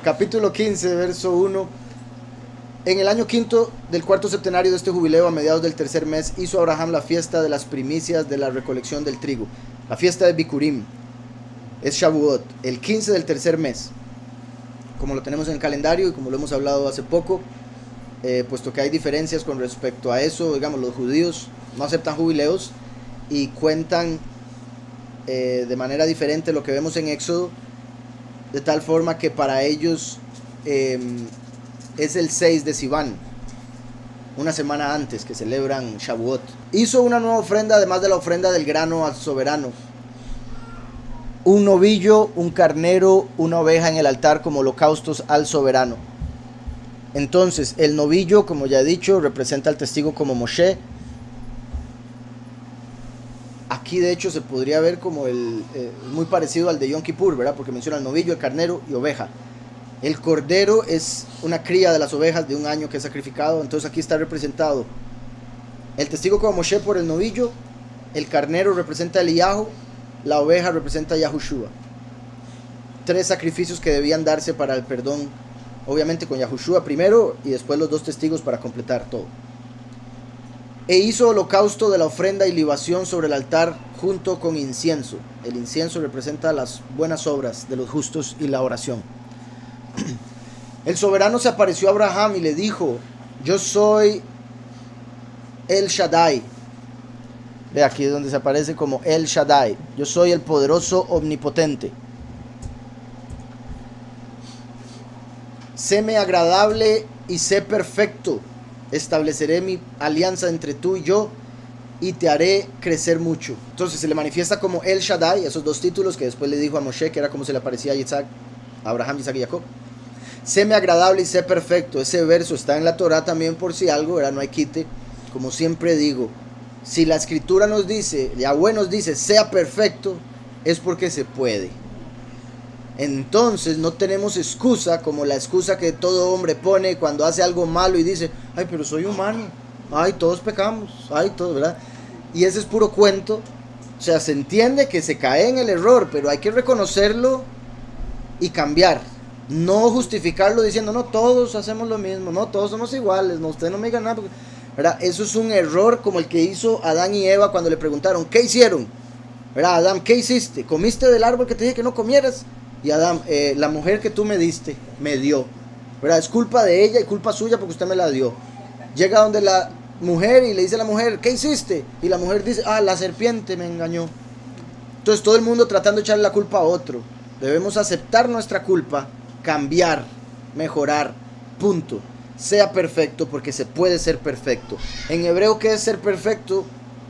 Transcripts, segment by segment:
Capítulo 15, verso 1. En el año quinto del cuarto septenario de este jubileo, a mediados del tercer mes, hizo Abraham la fiesta de las primicias de la recolección del trigo, la fiesta de Bikurim, es Shavuot, el 15 del tercer mes, como lo tenemos en el calendario y como lo hemos hablado hace poco, puesto que hay diferencias con respecto a eso. Digamos, los judíos no aceptan jubileos y cuentan de manera diferente lo que vemos en Éxodo, de tal forma que para ellos es el 6 de Sivan, una semana antes que celebran Shavuot. Hizo una nueva ofrenda, además de la ofrenda del grano al soberano: un novillo, un carnero, una oveja en el altar como holocaustos al soberano. Entonces el novillo, como ya he dicho, representa al testigo como Moshe. Aquí de hecho se podría ver como muy parecido al de Yom Kippur, ¿verdad? Porque menciona el novillo, el carnero y oveja. El cordero es una cría de las ovejas de un año que es sacrificado. Entonces aquí está representado el testigo como Moshe por el novillo, el carnero representa a Eliyahu, la oveja representa a Yahushua. 3 sacrificios que debían darse para el perdón, obviamente con Yahushua primero y después los 2 testigos para completar todo. E hizo holocausto de la ofrenda y libación sobre el altar junto con incienso. El incienso representa las buenas obras de los justos y la oración. El soberano se apareció a Abraham y le dijo: yo soy El Shaddai. Ve aquí donde se aparece como El Shaddai. Yo soy el poderoso omnipotente. Séme agradable y sé perfecto. Estableceré mi alianza entre tú y yo y te haré crecer mucho. Entonces se le manifiesta como El Shaddai, esos 2 títulos que después le dijo a Moshe, que era como se le aparecía a Isaac, a Abraham, Isaac y Jacob. Séme agradable y sé perfecto. Ese verso está en la Torah también, por si algo, ¿verdad? No hay quite. Como siempre digo, si la escritura nos dice, Yahweh nos dice, sea perfecto, es porque se puede. Entonces no tenemos excusa, como la excusa que todo hombre pone cuando hace algo malo y dice: ay, pero soy humano, ay, todos pecamos, ay, todos, ¿verdad? Y ese es puro cuento. O sea, se entiende que se cae en el error, pero hay que reconocerlo y cambiar. No justificarlo diciendo: no, todos hacemos lo mismo, no, todos somos iguales, no, usted no me diga nada, porque, ¿verdad? Eso es un error como el que hizo Adán y Eva cuando le preguntaron: ¿qué hicieron? ¿Verdad? Adán, ¿qué hiciste? ¿Comiste del árbol que te dije que no comieras? Y Adán: la mujer que tú me diste, me dio. ¿Verdad? Es culpa de ella y culpa suya porque usted me la dio. Llega donde la mujer y le dice a la mujer: ¿qué hiciste? Y la mujer dice: la serpiente me engañó. Entonces todo el mundo tratando de echarle la culpa a otro. Debemos aceptar nuestra culpa, cambiar, mejorar, punto. Sea perfecto, porque se puede ser perfecto. En hebreo, ¿qué es ser perfecto?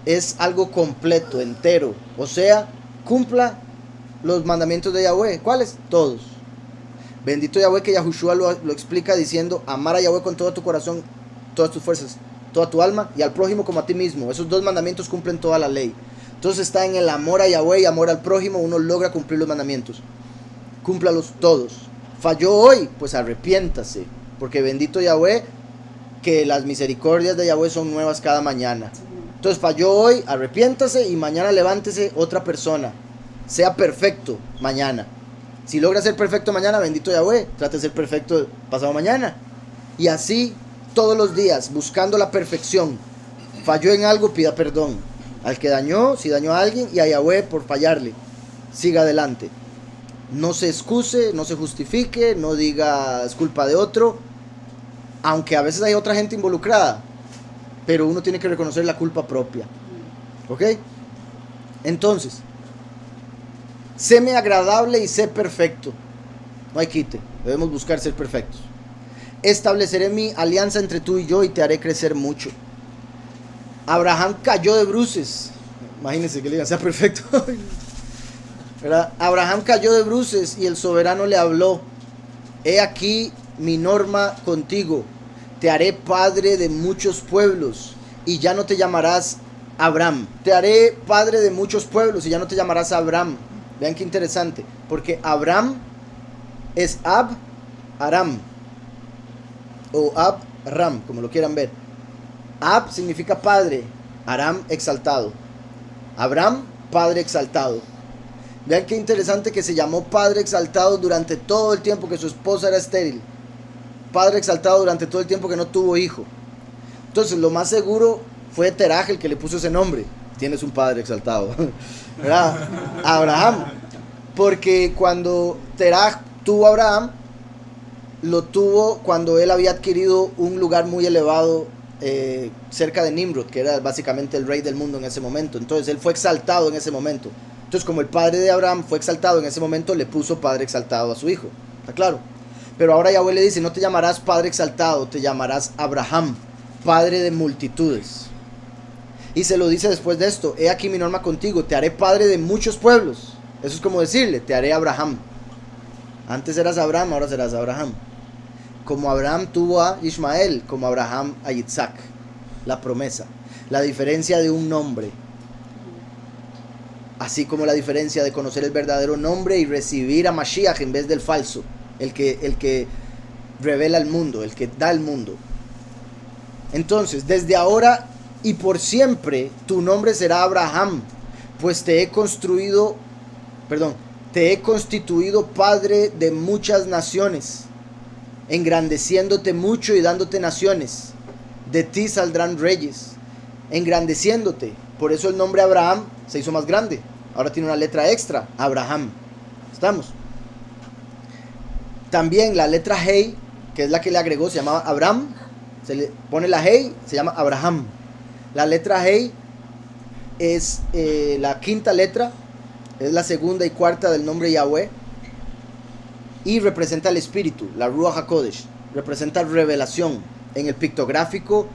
Es algo completo, entero. O sea, cumpla los mandamientos de Yahweh. ¿Cuáles? Todos. Bendito Yahweh, que Yahushua lo explica diciendo: amar a Yahweh con todo tu corazón, todas tus fuerzas, toda tu alma, y al prójimo como a ti mismo. Esos 2 mandamientos cumplen toda la ley. Entonces está en el amor a Yahweh y amor al prójimo, uno logra cumplir los mandamientos. Cúmplalos todos. Falló hoy, pues arrepiéntase, porque bendito Yahweh, que las misericordias de Yahweh son nuevas cada mañana. Entonces falló hoy, arrepiéntase y mañana levántese otra persona. Sea perfecto mañana. Si logra ser perfecto mañana, bendito Yahweh, trate de ser perfecto pasado mañana. Y así todos los días, buscando la perfección. Falló en algo, pida perdón al que dañó, si dañó a alguien, y a Yahweh por fallarle. Siga adelante. No se excuse, no se justifique, no diga es culpa de otro, aunque a veces hay otra gente involucrada, pero uno tiene que reconocer la culpa propia. ¿Ok? Entonces, séme agradable y sé perfecto. No hay quite, debemos buscar ser perfectos. Estableceré mi alianza entre tú y yo y te haré crecer mucho. Abraham cayó de bruces. Imagínense que le digan: sea perfecto. ¿Verdad? Abraham cayó de bruces y el soberano le habló: he aquí mi norma contigo, te haré padre de muchos pueblos y ya no te llamarás Abraham. Te haré padre de muchos pueblos y ya no te llamarás Abraham. Vean qué interesante, porque Abraham es Ab-Aram o Ab-Ram, como lo quieran ver. Ab significa padre, Aram exaltado. Abraham, padre exaltado. Vean qué interesante que se llamó Padre exaltado durante todo el tiempo que su esposa era estéril. Padre exaltado durante todo el tiempo que no tuvo hijo. Entonces lo más seguro fue Teraj el que le puso ese nombre. Tienes un padre exaltado, ¿verdad? Abraham. Porque cuando Teraj tuvo a Abraham, lo tuvo cuando él había adquirido un lugar muy elevado cerca de Nimrod, que era básicamente el rey del mundo en ese momento. Entonces él fue exaltado en ese momento. Entonces, como el padre de Abraham fue exaltado en ese momento, le puso padre exaltado a su hijo. ¿Está claro? Pero ahora Yahweh le dice, no te llamarás padre exaltado, te llamarás Abraham, padre de multitudes. Y se lo dice después de esto, he aquí mi norma contigo, te haré padre de muchos pueblos. Eso es como decirle, te haré Abraham. Antes eras Abraham, ahora serás Abraham. Como Abraham tuvo a Ismael, como Abraham a Yitzhak. La promesa. La diferencia de un nombre. Así como la diferencia de conocer el verdadero nombre y recibir a Mashiach en vez del falso. El que revela el mundo, el que da el mundo. Entonces, desde ahora y por siempre, tu nombre será Abraham, pues te he constituido padre de muchas naciones, engrandeciéndote mucho y dándote naciones. De ti saldrán reyes, engrandeciéndote. Por eso el nombre Abraham se hizo más grande. Ahora tiene una letra extra, Abraham. ¿Estamos? También la letra Hey, que es la que le agregó, se llamaba Abraham. Se le pone la Hey, se llama Abraham. La letra Hey es la quinta letra, es la segunda y cuarta del nombre Yahweh. Y representa el espíritu, la Ruach HaKodesh. Representa revelación. En el pictográfico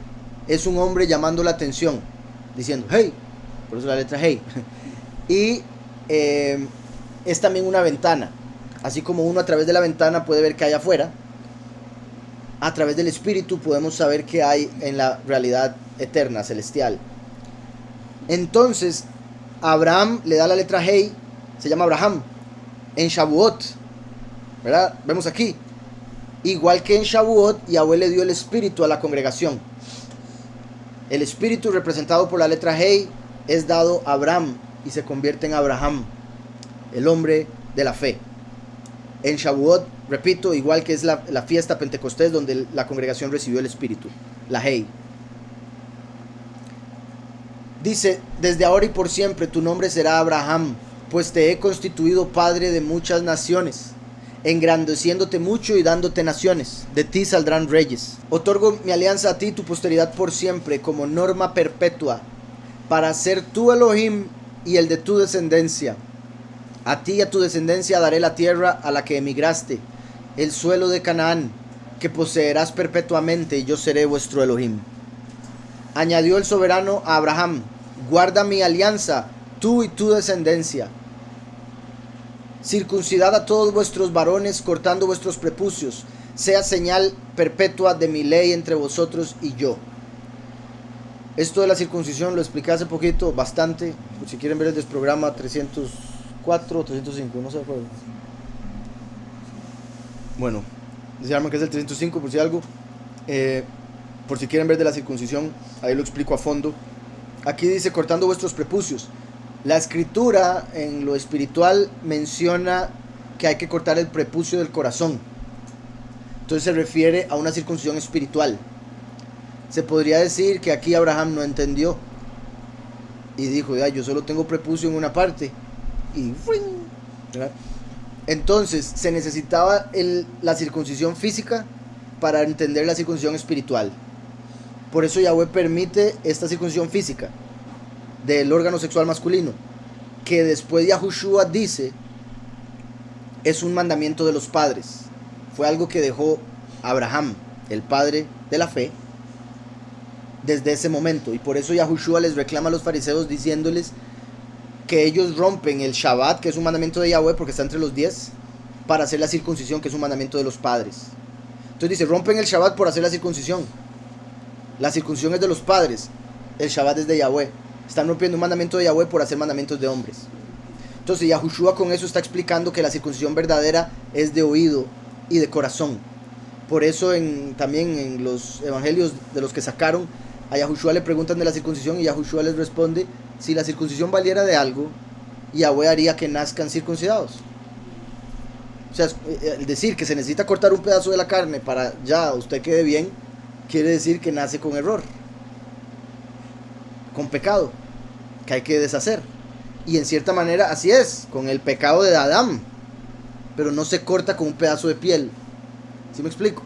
es un hombre llamando la atención, diciendo Hey, por eso la letra Hey. Y es también una ventana. Así como uno a través de la ventana puede ver qué hay afuera, a través del espíritu podemos saber qué hay en la realidad eterna, celestial. Entonces, Abraham le da la letra Hey, se llama Abraham. En Shavuot, ¿verdad? Vemos aquí. Igual que en Shavuot, Yahweh le dio el espíritu a la congregación. El espíritu representado por la letra Hey es dado a Abraham y se convierte en Abraham, el hombre de la fe. En Shavuot, repito, igual que es la fiesta Pentecostés donde la congregación recibió el espíritu, la Hey. Dice, desde ahora y por siempre tu nombre será Abraham, pues te he constituido padre de muchas naciones, engrandeciéndote mucho y dándote naciones. De ti saldrán reyes. Otorgo mi alianza a ti y tu posteridad por siempre como norma perpetua, para ser tu Elohim y el de tu descendencia. A ti y a tu descendencia daré la tierra a la que emigraste, el suelo de Canaán, que poseerás perpetuamente, y yo seré vuestro Elohim. Añadió el soberano a Abraham, guarda mi alianza, tú y tu descendencia. Circuncidad a todos vuestros varones, cortando vuestros prepucios, sea señal perpetua de mi ley entre vosotros y yo. Esto de la circuncisión lo expliqué hace poquito, bastante. Pues si quieren ver el desprograma 304 o 305, no sé cuál. Bueno, decían que es el 305 por si algo. Por si quieren ver de la circuncisión, ahí lo explico a fondo. Aquí dice cortando vuestros prepucios. La escritura en lo espiritual menciona que hay que cortar el prepucio del corazón. Entonces se refiere a una circuncisión espiritual. Se podría decir que aquí Abraham no entendió y dijo, ya, yo solo tengo prepucio en una parte. Y ¿verdad? Entonces se necesitaba la circuncisión física para entender la circuncisión espiritual. Por eso Yahweh permite esta circuncisión física del órgano sexual masculino, que después Yahushua dice es un mandamiento de los padres. Fue algo que dejó Abraham, el padre de la fe, desde ese momento. Y por eso Yahushua les reclama a los fariseos diciéndoles que ellos rompen el Shabbat, que es un mandamiento de Yahweh porque está entre los 10, para hacer la circuncisión, que es un mandamiento de los padres. Entonces dice, rompen el Shabbat por hacer la circuncisión. La circuncisión es de los padres, el Shabbat es de Yahweh. Están rompiendo un mandamiento de Yahweh por hacer mandamientos de hombres. Entonces Yahushua con eso está explicando que la circuncisión verdadera es de oído y de corazón. Por eso también en los evangelios de los que sacaron, a Yahushua le preguntan de la circuncisión y Yahushua les responde, si la circuncisión valiera de algo, Yahweh haría que nazcan circuncidados. O sea, el decir que se necesita cortar un pedazo de la carne para ya usted quede bien, quiere decir que nace con error, con pecado, que hay que deshacer. Y en cierta manera así es, con el pecado de Adán, pero no se corta con un pedazo de piel. ¿Sí me explico?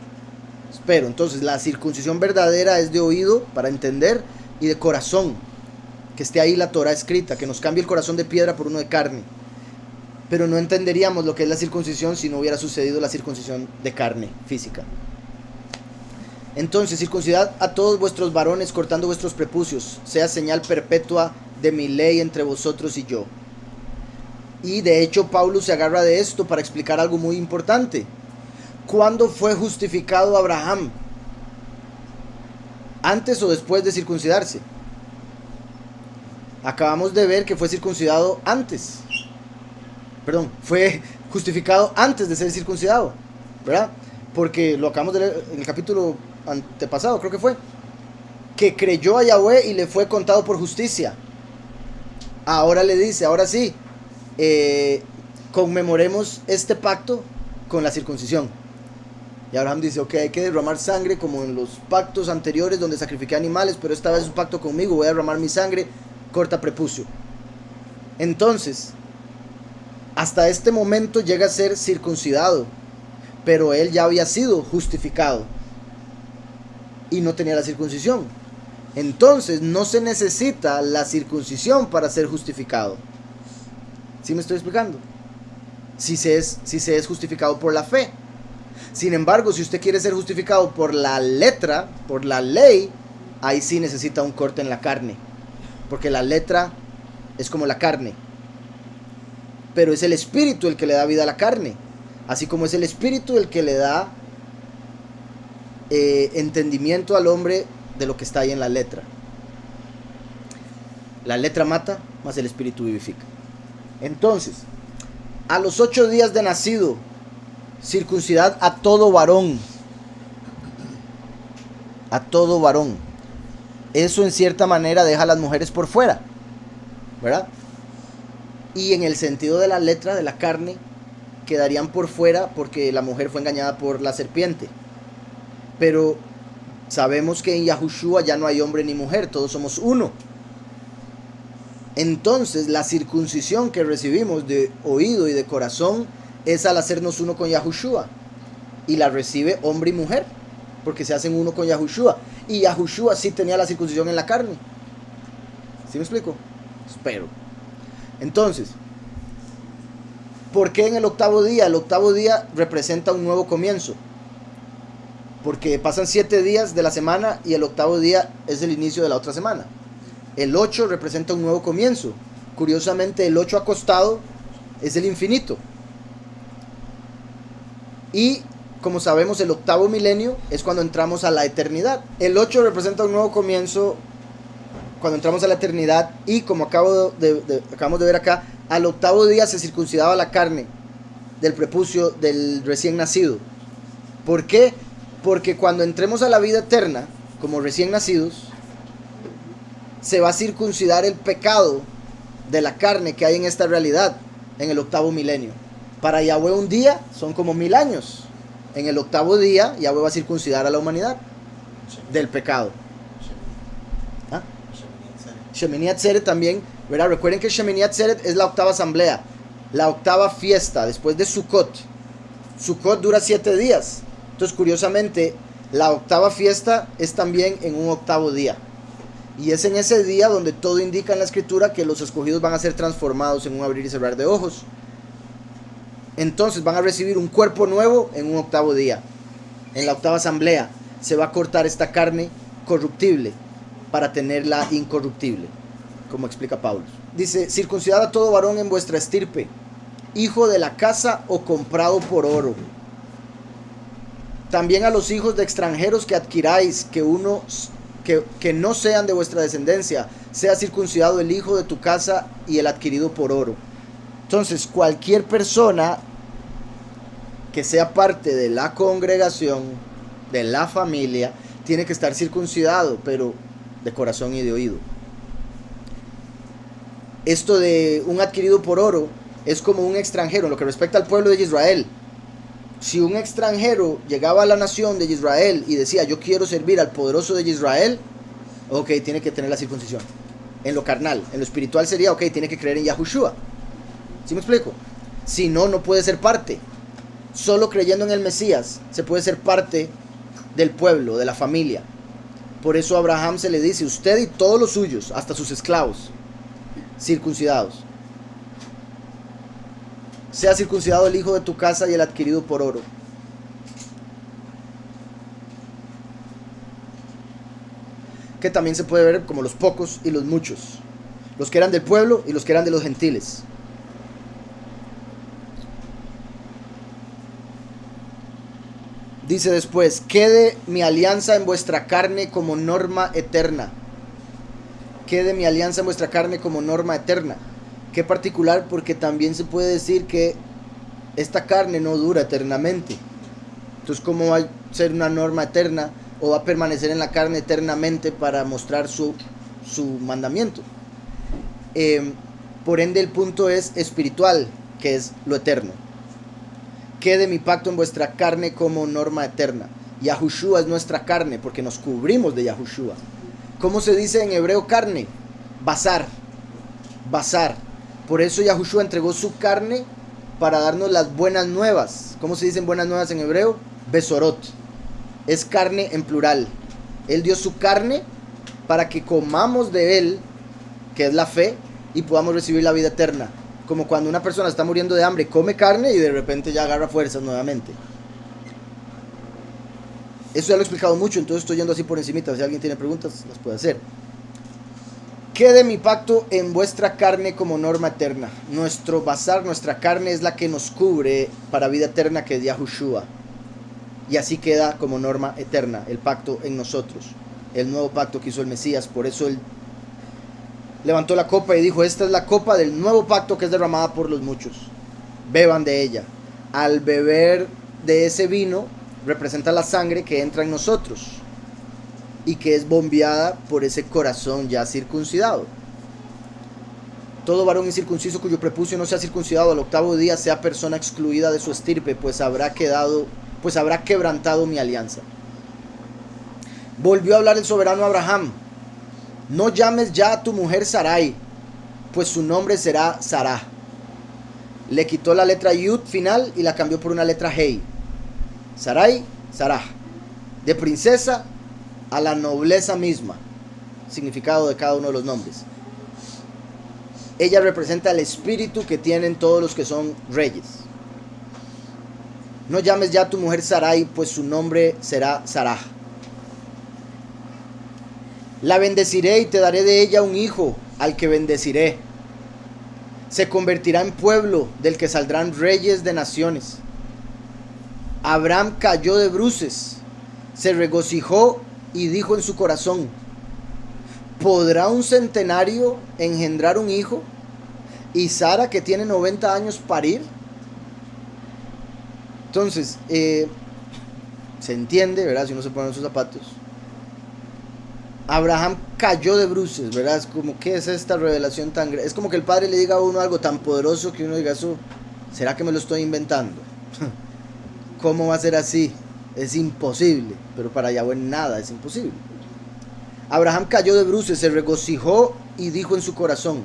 Pero entonces la circuncisión verdadera es de oído para entender y de corazón, que esté ahí la Torah escrita, que nos cambie el corazón de piedra por uno de carne. Pero no entenderíamos lo que es la circuncisión si no hubiera sucedido la circuncisión de carne física. Entonces, circuncidad a todos vuestros varones cortando vuestros prepucios, sea señal perpetua de mi ley entre vosotros y yo. Y de hecho Pablo se agarra de esto para explicar algo muy importante. ¿Cuándo fue justificado Abraham? ¿Antes o después de circuncidarse? Acabamos de ver que fue circuncidado antes. Perdón, fue justificado antes de ser circuncidado, ¿verdad? Porque lo acabamos de leer en el capítulo antepasado, creo que fue, que creyó a Yahweh y le fue contado por justicia. Ahora le dice, ahora sí, conmemoremos este pacto con la circuncisión. Y Abraham dice, ok, hay que derramar sangre como en los pactos anteriores donde sacrifiqué animales, pero esta vez es un pacto conmigo, voy a derramar mi sangre, corta prepucio. Entonces, hasta este momento llega a ser circuncidado, pero él ya había sido justificado y no tenía la circuncisión. Entonces no se necesita la circuncisión para ser justificado. ¿Sí me estoy explicando? Si se es justificado por la fe. Sin embargo, si usted quiere ser justificado por la letra, por la ley, ahí sí necesita un corte en la carne, porque la letra es como la carne, pero es el espíritu el que le da vida a la carne, así como es el espíritu el que le da entendimiento al hombre de lo que está ahí en la letra. La letra mata, mas el espíritu vivifica. Entonces, a los 8 días de nacido, circuncidad a todo varón. A todo varón. Eso en cierta manera deja a las mujeres por fuera, ¿verdad? Y en el sentido de la letra, de la carne, quedarían por fuera porque la mujer fue engañada por la serpiente. Pero sabemos que en Yahushua ya no hay hombre ni mujer, todos somos uno. Entonces la circuncisión que recibimos de oído y de corazón es al hacernos uno con Yahushua. Y la recibe hombre y mujer, porque se hacen uno con Yahushua. Y Yahushua sí tenía la circuncisión en la carne. ¿Sí me explico? Espero. Entonces, ¿por qué en el octavo día? El octavo día representa un nuevo comienzo. Porque pasan 7 días de la semana y el octavo día es el inicio de la otra semana. El 8 representa un nuevo comienzo. Curiosamente, el 8 acostado es el infinito. Y como sabemos, el octavo milenio es cuando entramos a la eternidad. El 8 representa un nuevo comienzo cuando entramos a la eternidad. Y como acabamos de ver acá, al octavo día se circuncidaba la carne del prepucio del recién nacido. ¿Por qué? Porque cuando entremos a la vida eterna, como recién nacidos, se va a circuncidar el pecado de la carne que hay en esta realidad en el octavo milenio. Para Yahweh un día son como 1000 años. En el octavo día Yahweh va a circuncidar a la humanidad del pecado. ¿Ah? Shemini Atzeret también, ¿verdad? Recuerden que Shemini Atzeret es la octava asamblea, la octava fiesta después de Sukkot. Sukkot dura 7 días. Entonces, curiosamente, la octava fiesta es también en un octavo día. Y es en ese día donde todo indica en la escritura que los escogidos van a ser transformados en un abrir y cerrar de ojos. Entonces van a recibir un cuerpo nuevo en un octavo día. En la octava asamblea se va a cortar esta carne corruptible para tenerla incorruptible, como explica Pablo. Dice, circuncidad a todo varón en vuestra estirpe, hijo de la casa o comprado por oro. También a los hijos de extranjeros que adquiráis, que no sean de vuestra descendencia, sea circuncidado el hijo de tu casa y el adquirido por oro. Entonces, cualquier persona que sea parte de la congregación, de la familia, tiene que estar circuncidado, pero de corazón y de oído. Esto de un adquirido por oro es como un extranjero en lo que respecta al pueblo de Israel. Si un extranjero llegaba a la nación de Israel y decía, yo quiero servir al poderoso de Israel, ok, tiene que tener la circuncisión. En lo carnal, en lo espiritual sería, ok, tiene que creer en Yahushua. ¿Sí me explico? Si no, no puede ser parte. Solo creyendo en el Mesías se puede ser parte del pueblo, de la familia. Por eso a Abraham se le dice, usted y todos los suyos, hasta sus esclavos, circuncidados. Sea circuncidado el hijo de tu casa y el adquirido por oro. Que también se puede ver como los pocos y los muchos. Los que eran del pueblo y los que eran de los gentiles. Dice después, quede mi alianza en vuestra carne como norma eterna. Quede mi alianza en vuestra carne como norma eterna. Qué particular, porque también se puede decir que esta carne no dura eternamente. Entonces, ¿cómo va a ser una norma eterna o va a permanecer en la carne eternamente para mostrar su mandamiento? Por ende, el punto es espiritual, que es lo eterno. Quede mi pacto en vuestra carne como norma eterna. Yahushua es nuestra carne, porque nos cubrimos de Yahushua. ¿Cómo se dice en hebreo carne? Basar. Basar. Por eso Yahushua entregó su carne para darnos las buenas nuevas. ¿Cómo se dicen buenas nuevas en hebreo? Besorot. Es carne en plural. Él dio su carne para que comamos de él, que es la fe, y podamos recibir la vida eterna. Como cuando una persona está muriendo de hambre, come carne y de repente ya agarra fuerzas nuevamente. Eso ya lo he explicado mucho, entonces estoy yendo así por encimita. Si alguien tiene preguntas, las puede hacer. Quede mi pacto en vuestra carne como norma eterna. Nuestro basar, nuestra carne es la que nos cubre para vida eterna, que es Yahushua. Y así queda como norma eterna el pacto en nosotros. El nuevo pacto que hizo el Mesías. Por eso él levantó la copa y dijo, esta es la copa del nuevo pacto que es derramada por los muchos. Beban de ella. Al beber de ese vino, representa la sangre que entra en nosotros y que es bombeada por ese corazón ya circuncidado. Todo varón incircunciso cuyo prepucio no sea circuncidado al octavo día sea persona excluida de su estirpe, pues habrá quebrantado mi alianza. Volvió a hablar el soberano Abraham. No llames ya a tu mujer Sarai, pues su nombre será Sarah. Le quitó la letra Yud final y la cambió por una letra Hei. Sarai, Sarah. De princesa a la nobleza misma. Significado de cada uno de los nombres. Ella representa el espíritu que tienen todos los que son reyes. No llames ya a tu mujer Sarai, pues su nombre será Sarah. La bendeciré y te daré de ella un hijo, al que bendeciré. Se convertirá en pueblo, del que saldrán reyes de naciones. Abraham cayó de bruces, se regocijó y dijo en su corazón, ¿podrá un centenario engendrar un hijo? ¿Y Sara, que tiene 90 años, parir? Entonces, se entiende, ¿verdad? Si uno se pone en sus zapatos. Abraham cayó de bruces, ¿verdad? Es como, ¿qué es esta revelación tan grande? Es como que el padre le diga a uno algo tan poderoso que uno diga, eso, ¿será que me lo estoy inventando? ¿Cómo va a ser así? Es imposible, pero para Yahweh nada es imposible. Abraham cayó de bruces, se regocijó y dijo en su corazón,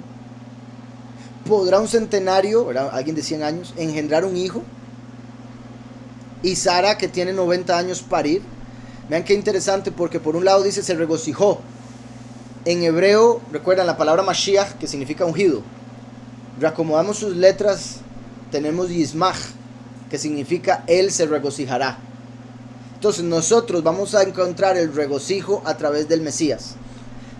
¿podrá un centenario, ¿verdad? Alguien de 100 años, engendrar un hijo? ¿Y Sara, que tiene 90 años, parir? Vean qué interesante, porque por un lado dice se regocijó. En hebreo, recuerdan la palabra Mashiach, que significa ungido. Reacomodamos sus letras, tenemos Yismach, que significa él se regocijará. Entonces nosotros vamos a encontrar el regocijo a través del Mesías.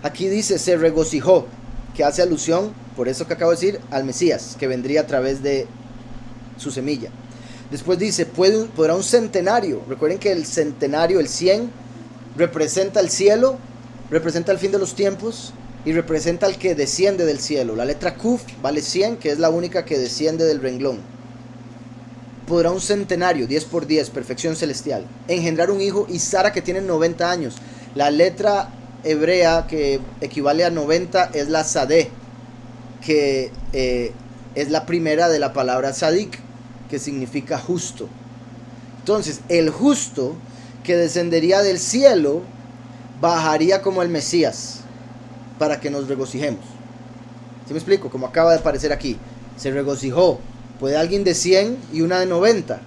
Aquí dice se regocijó, que hace alusión, por eso que acabo de decir, al Mesías, que vendría a través de su semilla. Después dice, podrá un centenario. Recuerden que el centenario, el 100, representa el cielo, representa el fin de los tiempos y representa al que desciende del cielo. La letra Kuf vale 100, que es la única que desciende del renglón. Podrá un centenario, 10 por 10, perfección celestial, engendrar un hijo, y Sara, que tiene 90 años. La letra hebrea que equivale a 90 es la Sadeh, que es la primera de la palabra Sadik, que significa justo. Entonces, el justo que descendería del cielo bajaría como el Mesías para que nos regocijemos. ¿Sí me explico? Como acaba de aparecer aquí. Se regocijó. Puede alguien de 100 y una de 90.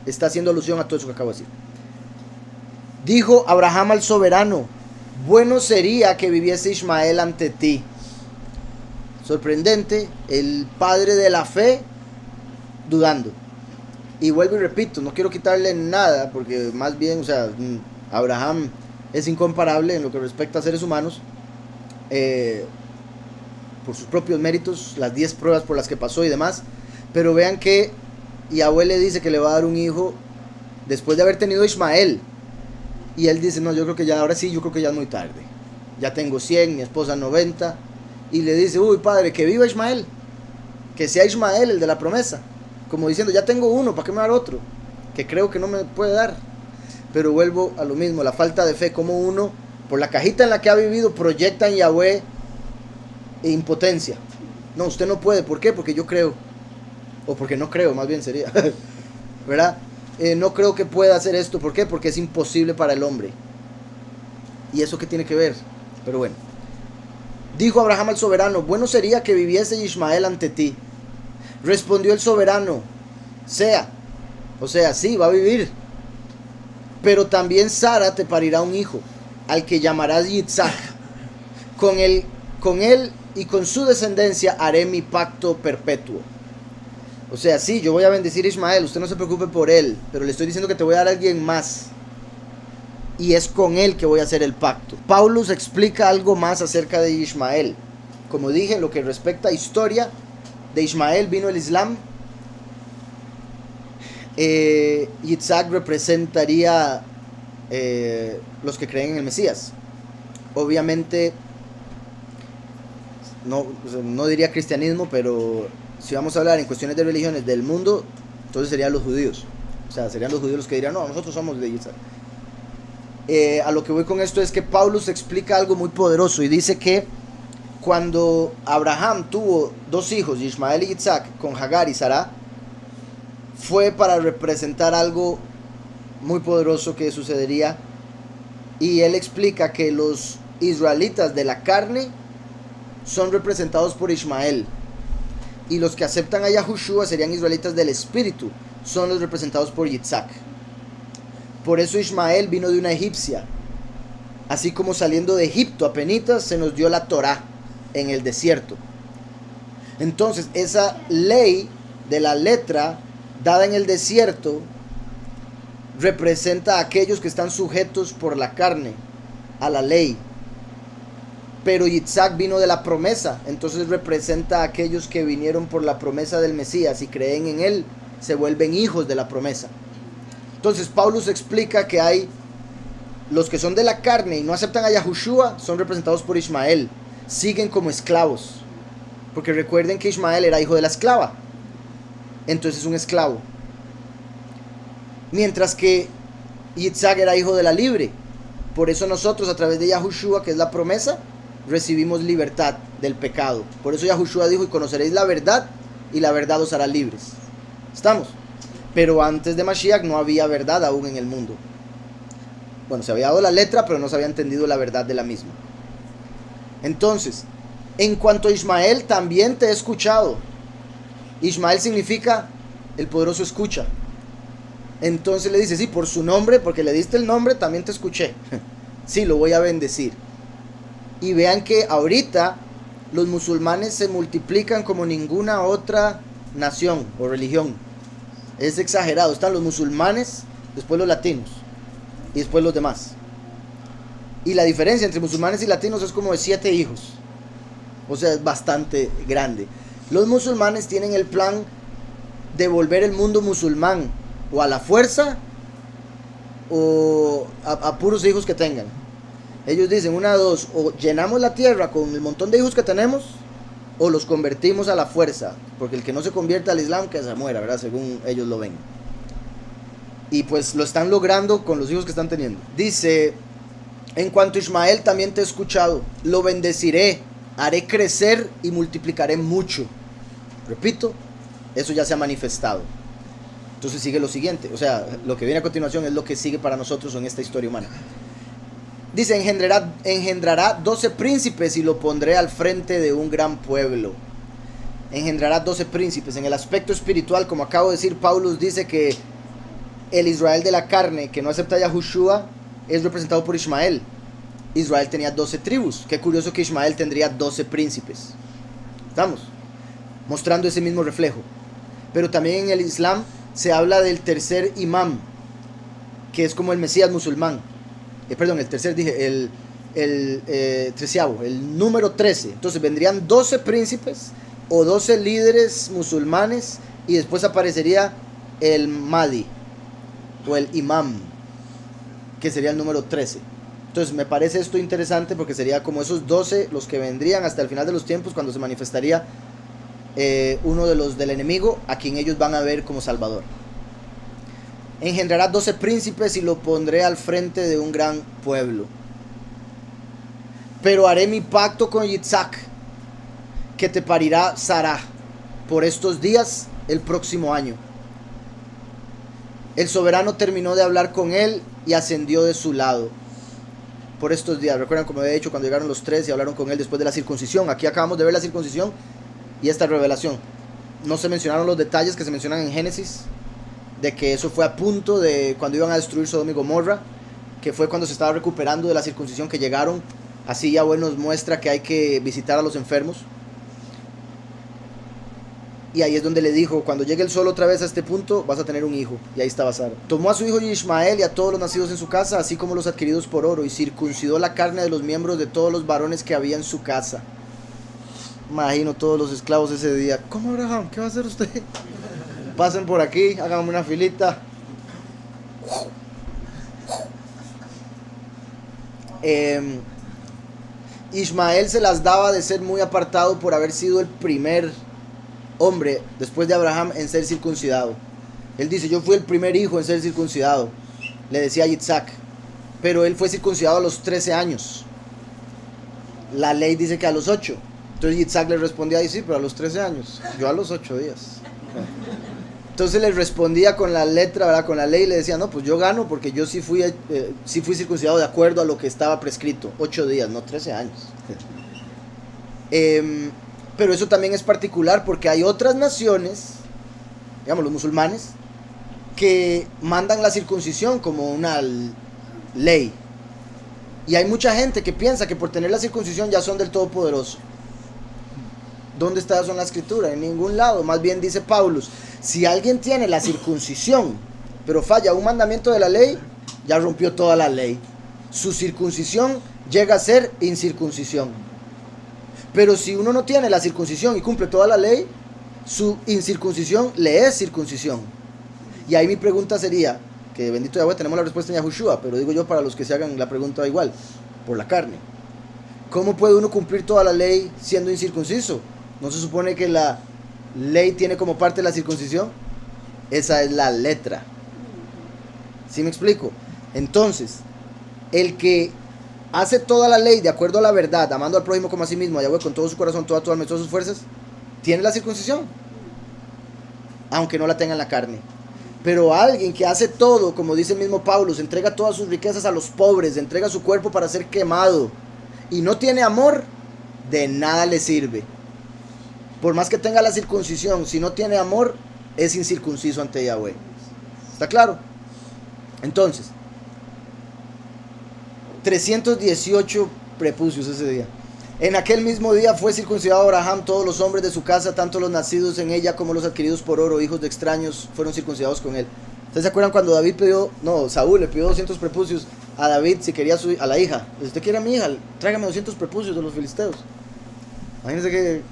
Está haciendo alusión a todo eso que acabo de decir. Dijo Abraham al soberano: bueno sería que viviese Ismael ante ti. Sorprendente, el padre de la fe dudando. Y vuelvo y repito, no quiero quitarle nada, porque más bien, o sea, Abraham es incomparable en lo que respecta a seres humanos, por sus propios méritos, las 10 pruebas por las que pasó y demás. Pero vean que Yahweh le dice que le va a dar un hijo después de haber tenido Ismael. Y él dice: no, yo creo que ya, ahora sí, yo creo que ya es muy tarde. Ya tengo 100, mi esposa 90. Y le dice: uy, padre, que viva Ismael. Que sea Ismael el de la promesa. Como diciendo: ya tengo uno, ¿para qué me va a dar otro? Que creo que no me puede dar. Pero vuelvo a lo mismo, la falta de fe. Como uno, por la cajita en la que ha vivido, proyecta en Yahweh impotencia. No, usted no puede. ¿Por qué? Porque yo creo. O porque no creo, más bien sería. ¿Verdad? No creo que pueda hacer esto. ¿Por qué? Porque es imposible para el hombre. ¿Y eso qué tiene que ver? Pero bueno. Dijo Abraham al soberano: bueno sería que viviese Ismael ante ti. Respondió el soberano: sea. O sea, sí, va a vivir. Pero también Sara te parirá un hijo, al que llamarás Yitzhak. Con él y con su descendencia haré mi pacto perpetuo. O sea, sí, yo voy a bendecir a Ismael, usted no se preocupe por él, pero le estoy diciendo que te voy a dar a alguien más. Y es con él que voy a hacer el pacto. Paulus explica algo más acerca de Ismael. Como dije, en lo que respecta a historia, de Ismael vino el Islam. Yitzhak representaría los que creen en el Mesías. Obviamente, no diría cristianismo, pero si vamos a hablar en cuestiones de religiones del mundo, entonces serían los judíos. O sea, serían los judíos los que dirían: no, nosotros somos de Yitzhak. A lo que voy con esto es que Paulus explica algo muy poderoso y dice que cuando Abraham tuvo 2 hijos, Ismael y Yitzhak, con Hagar y Sará, fue para representar algo muy poderoso que sucedería. Y él explica que los israelitas de la carne son representados por Ismael, y los que aceptan a Yahushua serían israelitas del espíritu, son los representados por Yitzhak. Por eso Ismael vino de una egipcia, así como saliendo de Egipto apenitas se nos dio la Torá en el desierto. Entonces esa ley de la letra dada en el desierto representa a aquellos que están sujetos por la carne a la ley. Pero Yitzhak vino de la promesa, entonces representa a aquellos que vinieron por la promesa del Mesías y creen en él, se vuelven hijos de la promesa. Entonces Paulus explica que hay los que son de la carne y no aceptan a Yahushua, son representados por Ismael, siguen como esclavos, porque recuerden que Ismael era hijo de la esclava, entonces es un esclavo, mientras que Yitzhak era hijo de la libre. Por eso nosotros, a través de Yahushua, que es la promesa, recibimos libertad del pecado. Por eso Yahushua dijo: y conoceréis la verdad, y la verdad os hará libres. ¿Estamos? Pero antes de Mashiach no había verdad aún en el mundo. Bueno, se había dado la letra, pero no se había entendido la verdad de la misma. Entonces, en cuanto a Ismael, también te he escuchado. Ismael significa el poderoso escucha. Entonces le dice: sí, por su nombre, porque le diste el nombre, también te escuché. Sí, lo voy a bendecir. Y vean que ahorita los musulmanes se multiplican como ninguna otra nación o religión. Es exagerado. Están los musulmanes, después los latinos y después los demás. Y la diferencia entre musulmanes y latinos es como de 7 hijos. O sea, es bastante grande. Los musulmanes tienen el plan de volver el mundo musulmán o a la fuerza o a puros hijos que tengan. Ellos dicen: una de dos, o llenamos la tierra con el montón de hijos que tenemos, o los convertimos a la fuerza, porque el que no se convierta al Islam, que se muera, ¿verdad? Según ellos lo ven. Y pues lo están logrando con los hijos que están teniendo. Dice: en cuanto a Ismael, también te he escuchado, lo bendeciré haré crecer y multiplicaré mucho. Repito, eso ya se ha manifestado. Entonces sigue lo siguiente, o sea, lo que viene a continuación es lo que sigue para nosotros en esta historia humana. Dice, engendrará 12 príncipes y lo pondré al frente de un gran pueblo. Engendrará 12 príncipes. En el aspecto espiritual, como acabo de decir, Pablo dice que el Israel de la carne que no acepta a Yahushua es representado por Ismael. Israel tenía 12 tribus. Qué curioso que Ismael tendría 12 príncipes. ¿Estamos? Mostrando ese mismo reflejo. Pero también en el Islam se habla del tercer imam, que es como el Mesías musulmán. El tercer dije, el treceavo, el número 13. Entonces vendrían 12 príncipes o 12 líderes musulmanes y después aparecería el Mahdi o el imam, que sería el número 13. Entonces me parece esto interesante porque sería como esos 12 los que vendrían hasta el final de los tiempos, cuando se manifestaría uno de los del enemigo, a quien ellos van a ver como Salvador. Engendrará 12 príncipes y lo pondré al frente de un gran pueblo. Pero haré mi pacto con Yitzhak, que te parirá Sarah, por estos días el próximo año. El soberano terminó de hablar con él y ascendió de su lado. Por estos días, recuerdan como había dicho cuando llegaron los 3 y hablaron con él después de la circuncisión. Aquí acabamos de ver la circuncisión y esta revelación. No se mencionaron los detalles que se mencionan en Génesis, de que eso fue a punto de cuando iban a destruir Sodoma y Gomorra, que fue cuando se estaba recuperando de la circuncisión que llegaron. Así Yahweh nos muestra que hay que visitar a los enfermos. Y ahí es donde le dijo, cuando llegue el sol otra vez a este punto, vas a tener un hijo. Y ahí estaba Sara. Tomó a su hijo Ismael y a todos los nacidos en su casa, así como los adquiridos por oro, y circuncidó la carne de los miembros de todos los varones que había en su casa. Imagino todos los esclavos ese día. ¿Cómo, Abraham? ¿Qué va a hacer usted? Pasen por aquí, háganme una filita. Ismael se las daba de ser muy apartado por haber sido el primer hombre después de Abraham en ser circuncidado. Él dice, yo fui el primer hijo en ser circuncidado, le decía a Yitzhak, pero él fue circuncidado a los 13 años. La ley dice que a los 8. Entonces Yitzhak le respondía, sí, pero a los 13 años, yo a los 8 días. Entonces le respondía con la letra, ¿verdad? Con la ley, y le decía, no, pues yo gano porque yo sí fui circuncidado de acuerdo a lo que estaba prescrito. 8 días, no 13 años. Pero eso también es particular porque hay otras naciones, digamos los musulmanes, que mandan la circuncisión como una ley. Y hay mucha gente que piensa que por tener la circuncisión ya son del Todopoderoso. ¿Dónde está eso en la escritura? En ningún lado. Más bien dice Pablo, si alguien tiene la circuncisión, pero falla un mandamiento de la ley, ya rompió toda la ley. Su circuncisión llega a ser incircuncisión. Pero si uno no tiene la circuncisión y cumple toda la ley, su incircuncisión le es circuncisión. Y ahí mi pregunta sería, que bendito Yahweh tenemos la respuesta en Yahushua, pero digo yo para los que se hagan la pregunta igual, por la carne. ¿Cómo puede uno cumplir toda la ley siendo incircunciso? ¿No se supone que la ley tiene como parte la circuncisión? Esa es la letra. ¿Sí me explico? Entonces, el que hace toda la ley de acuerdo a la verdad, amando al prójimo como a sí mismo, a Yahweh con todo su corazón, toda tu alma y todas sus fuerzas, tiene la circuncisión, aunque no la tenga en la carne. Pero alguien que hace todo, como dice el mismo Pablo, se entrega todas sus riquezas a los pobres, entrega su cuerpo para ser quemado, y no tiene amor, de nada le sirve. Por más que tenga la circuncisión, si no tiene amor, es incircunciso ante Yahweh. ¿Está claro? Entonces, 318 prepucios ese día. En aquel mismo día fue circuncidado Abraham, todos los hombres de su casa, tanto los nacidos en ella como los adquiridos por oro, hijos de extraños, fueron circuncidados con él. ¿Ustedes se acuerdan cuando Saúl le pidió 200 prepucios a David si quería a la hija? Si usted quiere a mi hija, tráigame 200 prepucios de los filisteos. Imagínense qué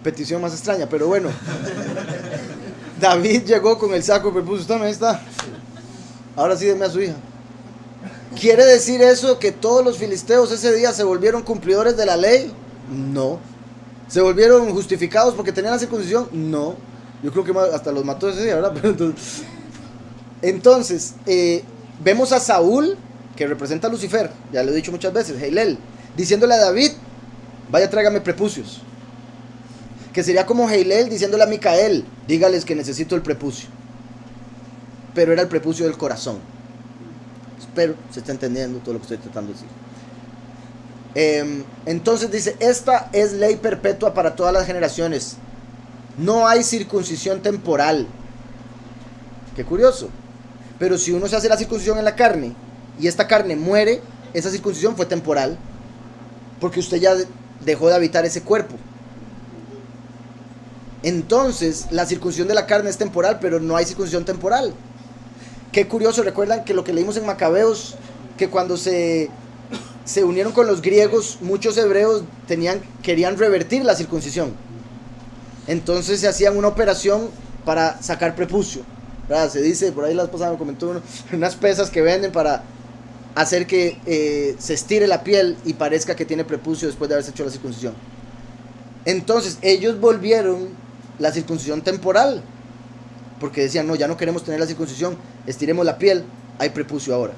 petición más extraña, pero bueno. David llegó con el saco de prepucios. Ahí está. Ahora sí deme a su hija. ¿Quiere decir eso que todos los filisteos ese día se volvieron cumplidores de la ley? No. ¿Se volvieron justificados porque tenían la circuncisión? No. Yo creo que hasta los mató ese día, ¿verdad? Pero entonces vemos a Saúl, que representa a Lucifer, ya lo he dicho muchas veces, Heilel, diciéndole a David, vaya tráigame prepucios. Que sería como Heilel diciéndole a Micael, dígales que necesito el prepucio. Pero era el prepucio del corazón. Espero se está entendiendo todo lo que estoy tratando de decir. Entonces dice, esta es ley perpetua para todas las generaciones. No hay circuncisión temporal. Qué curioso. Pero si uno se hace la circuncisión en la carne y esta carne muere, esa circuncisión fue temporal. Porque usted ya dejó de habitar ese cuerpo. Entonces, la circuncisión de la carne es temporal, pero no hay circuncisión temporal. Qué curioso, recuerdan que lo que leímos en Macabeos, que cuando se unieron con los griegos, muchos hebreos querían revertir la circuncisión. Entonces se hacían una operación para sacar prepucio, ¿verdad? Se dice, por ahí las pasadas me comentó uno, unas pesas que venden para hacer que se estire la piel y parezca que tiene prepucio después de haberse hecho la circuncisión. Entonces ellos volvieron la circuncisión temporal, porque decían, no, ya no queremos tener la circuncisión, estiremos la piel, hay prepucio ahora.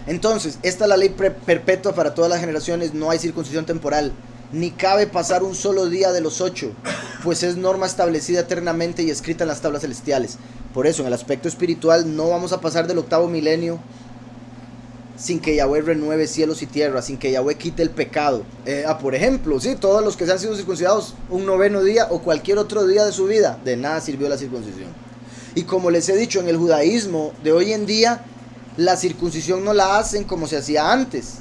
Entonces, esta es la ley perpetua para todas las generaciones, no hay circuncisión temporal, ni cabe pasar un solo día de los 8, pues es norma establecida eternamente y escrita en las tablas celestiales. Por eso, en el aspecto espiritual, no vamos a pasar del 8º milenio sin que Yahweh renueve cielos y tierra, sin que Yahweh quite el pecado. Por ejemplo, sí, todos los que se han sido circuncidados un 9º día o cualquier otro día de su vida, de nada sirvió la circuncisión. Y como les he dicho, en el judaísmo de hoy en día, la circuncisión no la hacen como se hacía antes.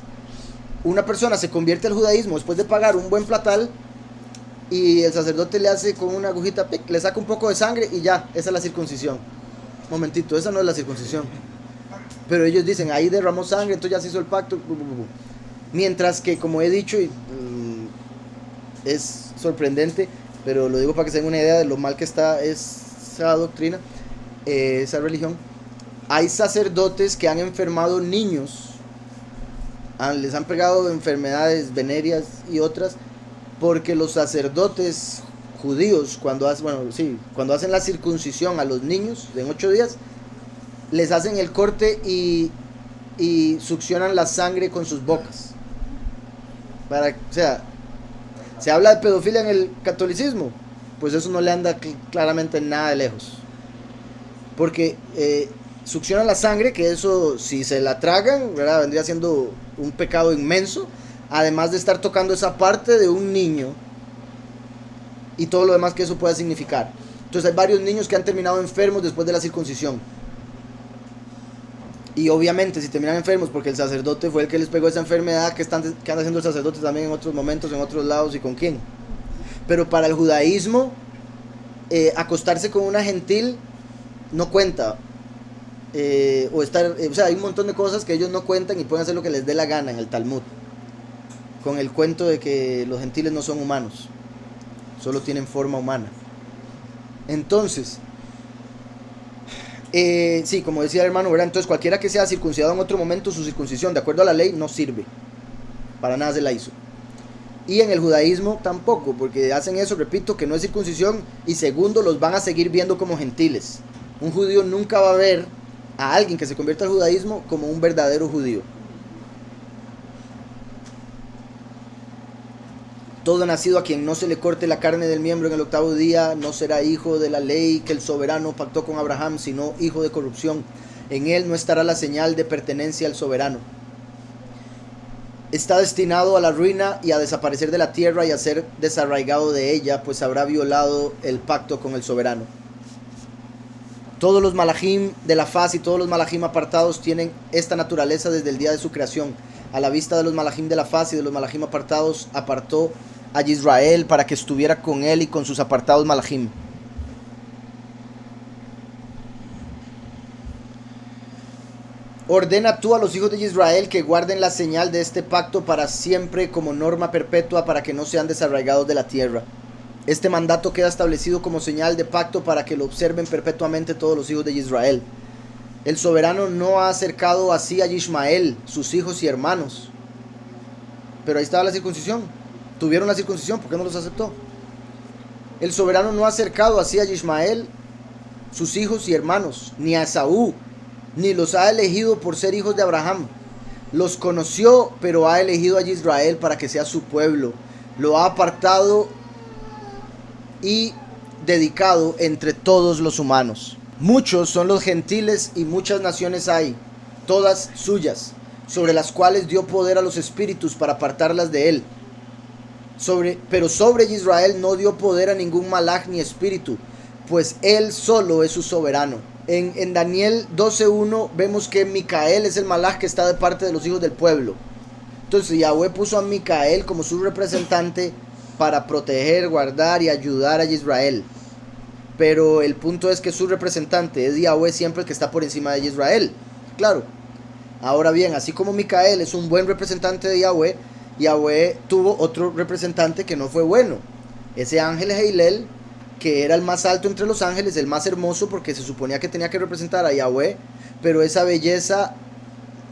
Una persona se convierte al judaísmo después de pagar un buen platal y el sacerdote le hace con una agujita, le saca un poco de sangre y ya, esa es la circuncisión. Momentito, esa no es la circuncisión. Pero ellos dicen, ahí derramó sangre, entonces ya se hizo el pacto. Mientras que, como he dicho, es sorprendente, pero lo digo para que se den una idea de lo mal que está esa doctrina, esa religión. Hay sacerdotes que han enfermado niños, les han pegado enfermedades venéreas y otras, porque los sacerdotes judíos, cuando hacen la circuncisión a los niños en 8 días, les hacen el corte y succionan la sangre con sus bocas. O sea, se habla de pedofilia en el catolicismo, pues eso no le anda claramente nada de lejos. Porque succionan la sangre, que eso, si se la tragan, ¿verdad?, vendría siendo un pecado inmenso, además de estar tocando esa parte de un niño y todo lo demás que eso pueda significar. Entonces hay varios niños que han terminado enfermos después de la circuncisión. Y obviamente si terminan enfermos porque el sacerdote fue el que les pegó esa enfermedad, que anda haciendo el sacerdote también en otros momentos, en otros lados y con quién. Pero para el judaísmo, acostarse con una gentil no cuenta. O sea, hay un montón de cosas que ellos no cuentan y pueden hacer lo que les dé la gana en el Talmud. Con el cuento de que los gentiles no son humanos, solo tienen forma humana. Entonces, sí, como decía el hermano, ¿verdad? Entonces cualquiera que sea circuncidado en otro momento, su circuncisión, de acuerdo a la ley, no sirve. Para nada se la hizo. Y en el judaísmo tampoco, porque hacen eso, repito, que no es circuncisión, y segundo, los van a seguir viendo como gentiles. Un judío nunca va a ver a alguien que se convierta al judaísmo como un verdadero judío. Todo nacido a quien no se le corte la carne del miembro en el 8º día no será hijo de la ley que el soberano pactó con Abraham, sino hijo de corrupción. En él no estará la señal de pertenencia al soberano. Está destinado a la ruina y a desaparecer de la tierra y a ser desarraigado de ella, pues habrá violado el pacto con el soberano. Todos los malajim de la faz y todos los malajim apartados tienen esta naturaleza desde el día de su creación. A la vista de los malajim de la faz y de los malajim apartados, apartó a Israel para que estuviera con él y con sus apartados malajim. Ordena tú a los hijos de Israel que guarden la señal de este pacto para siempre como norma perpetua, para que no sean desarraigados de la tierra. Este mandato queda establecido como señal de pacto para que lo observen perpetuamente todos los hijos de Israel. El soberano no ha acercado así a Ismael, sus hijos y hermanos. Pero ahí estaba la circuncisión. Tuvieron la circuncisión, ¿por qué no los aceptó? El soberano no ha acercado así a Ismael, sus hijos y hermanos, ni a Esaú, ni los ha elegido por ser hijos de Abraham, Los conoció, pero ha elegido a Israel para que sea su pueblo. Lo ha apartado y dedicado entre todos los humanos. Muchos son los gentiles y muchas naciones hay, todas suyas, sobre las cuales dio poder a los espíritus para apartarlas de él. Pero sobre Israel no dio poder a ningún malaj ni espíritu, pues él solo es su soberano. En Daniel 12:1 vemos que Micael es el malaj que está de parte de los hijos del pueblo. Entonces Yahweh puso a Micael como su representante para proteger, guardar y ayudar a Israel. Pero el punto es que su representante es Yahweh siempre el que está por encima de Israel. Claro. Ahora bien, así como Micael es un buen representante de Yahweh, Yahweh tuvo otro representante que no fue bueno. Ese ángel Heilel, que era el más alto entre los ángeles, el más hermoso, porque se suponía que tenía que representar a Yahweh, pero esa belleza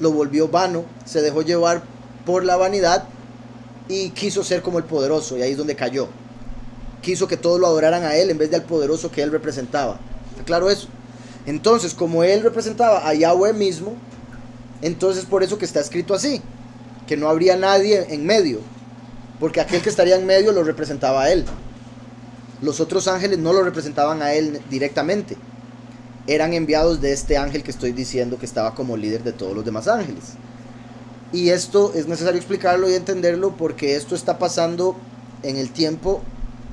lo volvió vano, se dejó llevar por la vanidad y quiso ser como el poderoso, y ahí es donde cayó. Quiso que todos lo adoraran a él en vez de al poderoso que él representaba. ¿Está claro eso? Entonces, como él representaba a Yahweh mismo, entonces por eso que está escrito así, que no habría nadie en medio, porque aquel que estaría en medio lo representaba a él. Los otros ángeles no lo representaban a él directamente, eran enviados de este ángel que estoy diciendo que estaba como líder de todos los demás ángeles. Y esto es necesario explicarlo y entenderlo porque esto está pasando en el tiempo,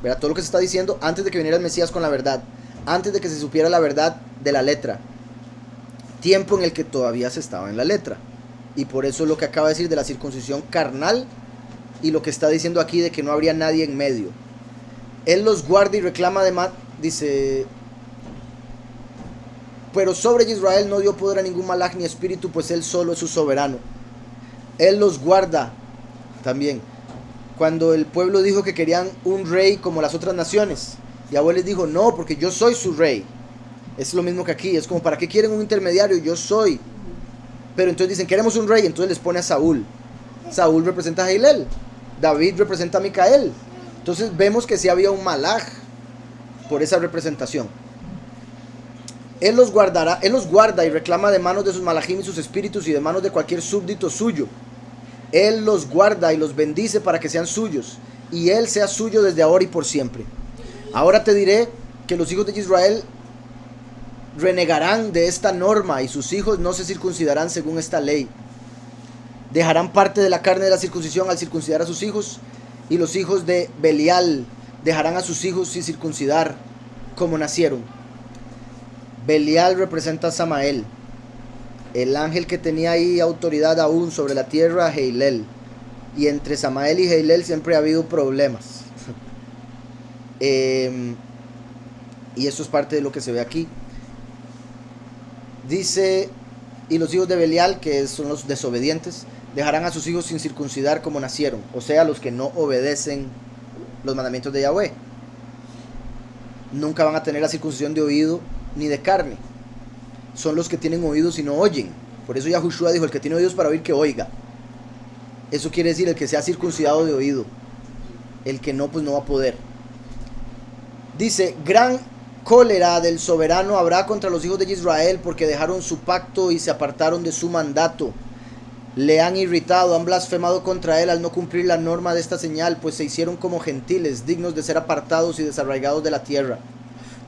¿verdad? Todo lo que se está diciendo antes de que viniera el Mesías con la verdad, antes de que se supiera la verdad de la letra, tiempo en el que todavía se estaba en la letra. Y por eso lo que acaba de decir de la circuncisión carnal y lo que está diciendo aquí de que no habría nadie en medio. Él los guarda y reclama dice, pero sobre Israel no dio poder a ningún malaj ni espíritu, pues él solo es su soberano. Él los guarda también. Cuando el pueblo dijo que querían un rey como las otras naciones, Yahweh les dijo, no, porque yo soy su rey. Es lo mismo que aquí, es como, ¿para qué quieren un intermediario? Yo soy. Pero entonces dicen, queremos un rey, entonces les pone a Saúl. Saúl representa a Heilel, David representa a Micael. Entonces vemos que sí había un malaj por esa representación. Él los guarda y reclama de manos de sus malajim y sus espíritus y de manos de cualquier súbdito suyo. Él los guarda y los bendice para que sean suyos, y él sea suyo desde ahora y por siempre. Ahora te diré que los hijos de Israel renegarán de esta norma y sus hijos no se circuncidarán según esta ley. Dejarán parte de la carne de la circuncisión al circuncidar a sus hijos, y los hijos de Belial dejarán a sus hijos sin circuncidar como nacieron. Belial representa a Samael, el ángel que tenía ahí autoridad aún sobre la tierra, Heilel. Y entre Samael y Heilel siempre ha habido problemas. Y eso es parte de lo que se ve aquí. Dice, y los hijos de Belial, que son los desobedientes, dejarán a sus hijos sin circuncidar como nacieron. O sea, los que no obedecen los mandamientos de Yahweh. Nunca van a tener la circuncisión de oído ni de carne. Son los que tienen oídos y no oyen. Por eso Yahushua dijo, el que tiene oídos para oír, que oiga. Eso quiere decir el que sea circuncidado de oído. El que no, pues no va a poder. Dice, gran cólera del soberano habrá contra los hijos de Israel porque dejaron su pacto y se apartaron de su mandato. Le han irritado, han blasfemado contra él al no cumplir la norma de esta señal, pues se hicieron como gentiles, dignos de ser apartados y desarraigados de la tierra.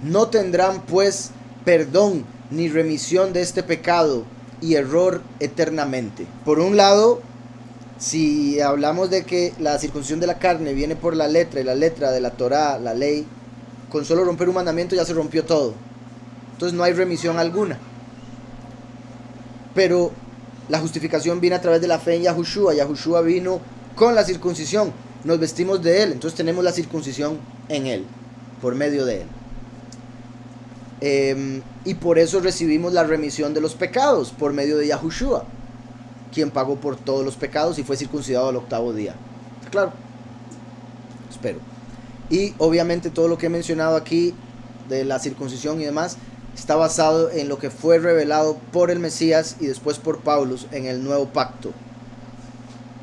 No tendrán pues perdón ni remisión de este pecado y error eternamente. Por un lado, si hablamos de que la circuncisión de la carne viene por la letra, y la letra de la Torá, la ley, con solo romper un mandamiento ya se rompió todo. Entonces no hay remisión alguna. Pero la justificación viene a través de la fe en Yahushua. Yahushua vino con la circuncisión. Nos vestimos de él. Entonces tenemos la circuncisión en él, por medio de él. Y por eso recibimos la remisión de los pecados, por medio de Yahushua, quien pagó por todos los pecados y fue circuncidado al 8º día. ¿Claro? Espero. Y obviamente todo lo que he mencionado aquí de la circuncisión y demás está basado en lo que fue revelado por el Mesías y después por Pablo en el nuevo pacto.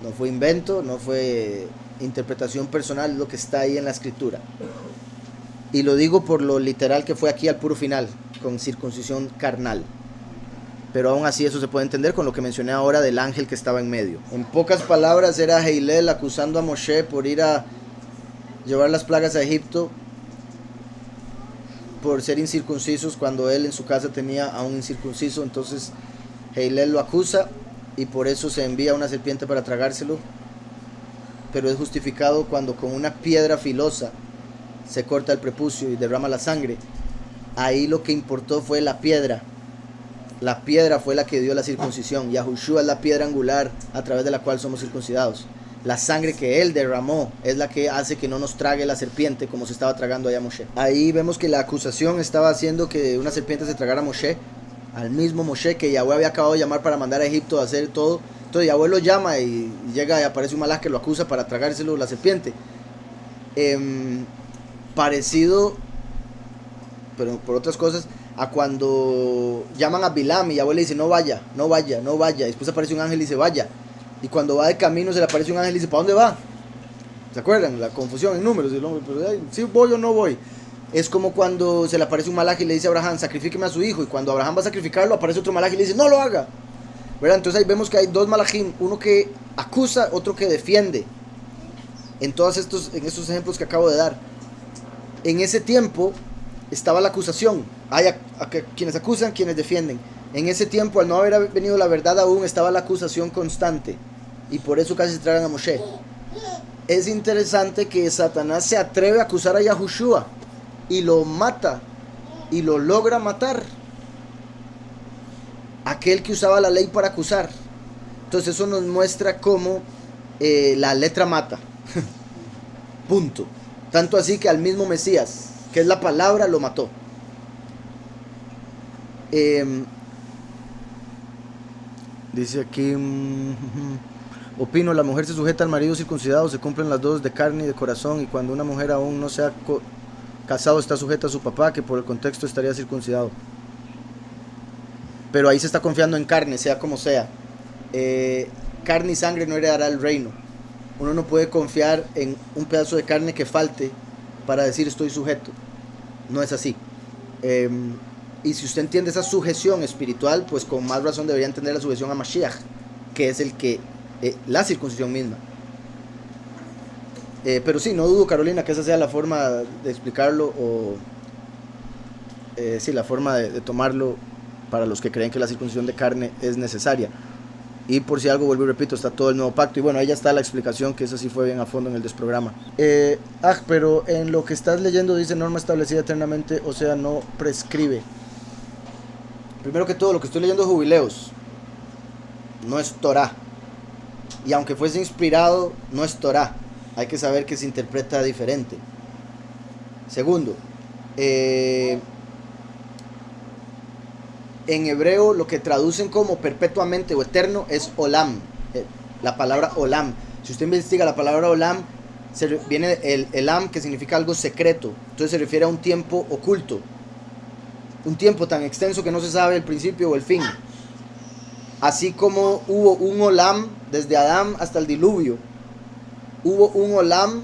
No fue invento, no fue interpretación personal, es lo que está ahí en la escritura. Y lo digo por lo literal que fue aquí al puro final, con circuncisión carnal. pero aún así eso se puede entender con lo que mencioné ahora del ángel que estaba en medio. En pocas palabras era Hillel acusando a Moshe por ir a llevar las plagas a Egipto por ser incircuncisos cuando él en su casa tenía a un incircunciso. Entonces Hillel lo acusa y por eso se envía una serpiente para tragárselo, pero es justificado cuando con una piedra filosa se corta el prepucio y derrama la sangre. Ahí lo que importó fue la piedra. La piedra fue la que dio la circuncisión. Yahushua es la piedra angular a través de la cual somos circuncidados. La sangre que él derramó es la que hace que no nos trague la serpiente como se estaba tragando allá Moshe. Ahí vemos que la acusación estaba haciendo que una serpiente se tragara a Moshe, al mismo Moshe que Yahweh había acabado de llamar para mandar a Egipto a hacer todo. Entonces Yahweh lo llama y llega y aparece un malaj que lo acusa para tragárselo la serpiente. Parecido, pero por otras cosas, a cuando llaman a Bilam y Yahweh le dice no vaya, no vaya, no vaya. Después aparece un ángel y dice vaya. Y cuando va de camino se le aparece un ángel y dice ¿para dónde va? ¿Se acuerdan? La confusión en números. El hombre, pero, ¿sí voy o no voy? Es como cuando se le aparece un malaj y le dice a Abraham sacrifíqueme a su hijo. Y cuando Abraham va a sacrificarlo aparece otro malaj y le dice no lo haga, ¿verdad? Entonces ahí vemos que hay dos malajim, uno que acusa, otro que defiende. En estos ejemplos que acabo de dar. En ese tiempo estaba la acusación. Hay quienes acusan, quienes defienden. En ese tiempo, al no haber venido la verdad aún, estaba la acusación constante. Y por eso casi se tragan a Moshe. Es interesante que Satanás se atreve a acusar a Yahushua. Y lo mata. Y lo logra matar. Aquel que usaba la ley para acusar. Entonces eso nos muestra cómo la letra mata. Punto. Tanto así que al mismo Mesías, que es la palabra, lo mató. Dice aquí, opino, la mujer se sujeta al marido circuncidado, se cumplen las dos de carne y de corazón, y cuando una mujer aún no se ha casado está sujeta a su papá, que por el contexto estaría circuncidado. Pero ahí se está confiando en carne, sea como sea. Carne y sangre no heredará el reino. Uno no puede confiar en un pedazo de carne que falte para decir estoy sujeto. No es así. Y si usted entiende esa sujeción espiritual, pues con más razón debería entender la sujeción a Mashiach, que es la circuncisión misma. Pero sí, no dudo, Carolina, que esa sea la forma de explicarlo, o sí, la forma de tomarlo para los que creen que la circuncisión de carne es necesaria. Y por si algo, vuelvo y repito, está todo el nuevo pacto. Y bueno, ahí ya está la explicación, que esa sí fue bien a fondo en el desprograma. Pero en lo que estás leyendo dice norma establecida eternamente, o sea, no prescribe. Primero que todo, lo que estoy leyendo es Jubileos. No es Torah. Y aunque fuese inspirado, no es Torah. Hay que saber que se interpreta diferente. Segundo, en hebreo lo que traducen como perpetuamente o eterno es olam, la palabra olam. Si usted investiga la palabra olam, viene el elam, que significa algo secreto. Entonces se refiere a un tiempo oculto, un tiempo tan extenso que no se sabe el principio o el fin. Así como hubo un olam desde Adán hasta el diluvio, hubo un olam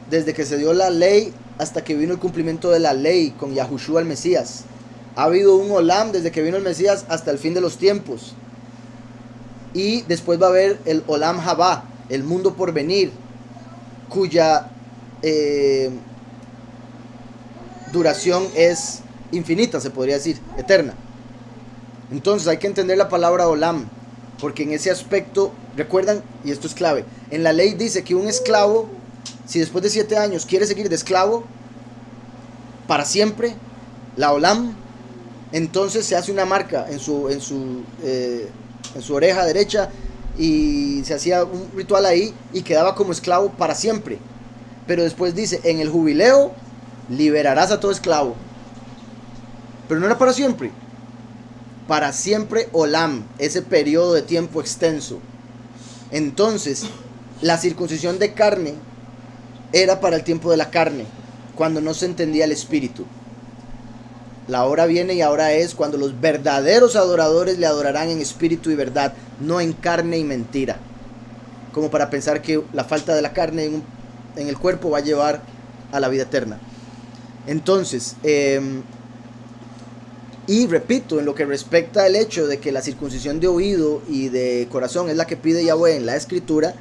desde que se dio la ley hasta que vino el cumplimiento de la ley con Yahushua el Mesías. Ha habido un olam desde que vino el Mesías hasta el fin de los tiempos. Y después va a haber el olam haba, el mundo por venir, cuya duración es infinita, se podría decir, eterna. Entonces hay que entender la palabra olam, porque en ese aspecto, recuerdan, y esto es clave, en la ley dice que un esclavo, si después de 7 años quiere seguir de esclavo para siempre, la olam, entonces se hace una marca en su oreja derecha y se hacía un ritual ahí y quedaba como esclavo para siempre. Pero después dice, en el jubileo liberarás a todo esclavo. Pero no era para siempre. Para siempre olam, ese periodo de tiempo extenso. Entonces, la circuncisión de carne era para el tiempo de la carne, cuando no se entendía el espíritu. La hora viene y ahora es cuando los verdaderos adoradores le adorarán en espíritu y verdad, no en carne y mentira. Como para pensar que la falta de la carne en el cuerpo va a llevar a la vida eterna. Entonces, Y repito, en lo que respecta al hecho de que la circuncisión de oído y de corazón es la que pide Yahweh en la escritura,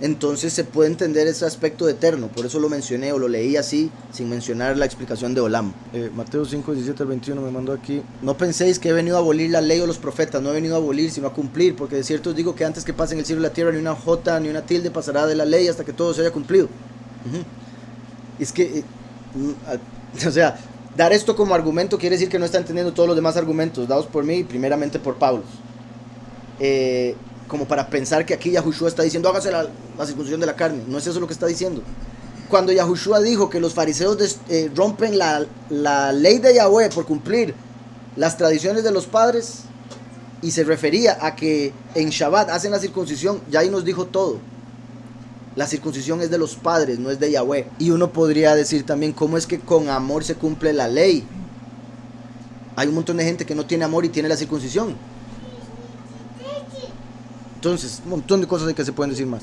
entonces se puede entender ese aspecto de eterno. Por eso lo mencioné o lo leí así, sin mencionar la explicación de Olam. Mateo 5, 17 al 21 me mandó aquí. No penséis que he venido a abolir la ley o los profetas. No he venido a abolir, sino a cumplir. Porque de cierto os digo que antes que pasen el cielo y la tierra, ni una jota ni una tilde pasará de la ley hasta que todo se haya cumplido. Es que, o sea, dar esto como argumento quiere decir que no está entendiendo todos los demás argumentos dados por mí y primeramente por Pablo. Como para pensar que aquí Yahushua está diciendo hágase la circuncisión de la carne. No es eso lo que está diciendo. Cuando Yahushua dijo que los fariseos rompen la ley de Yahweh por cumplir las tradiciones de los padres, y se refería a que en Shabbat hacen la circuncisión, ya ahí nos dijo todo. La circuncisión es de los padres, no es de Yahweh. Y uno podría decir también cómo es que con amor se cumple la ley. Hay un montón de gente que no tiene amor y tiene la circuncisión. Entonces, un montón de cosas que se pueden decir más.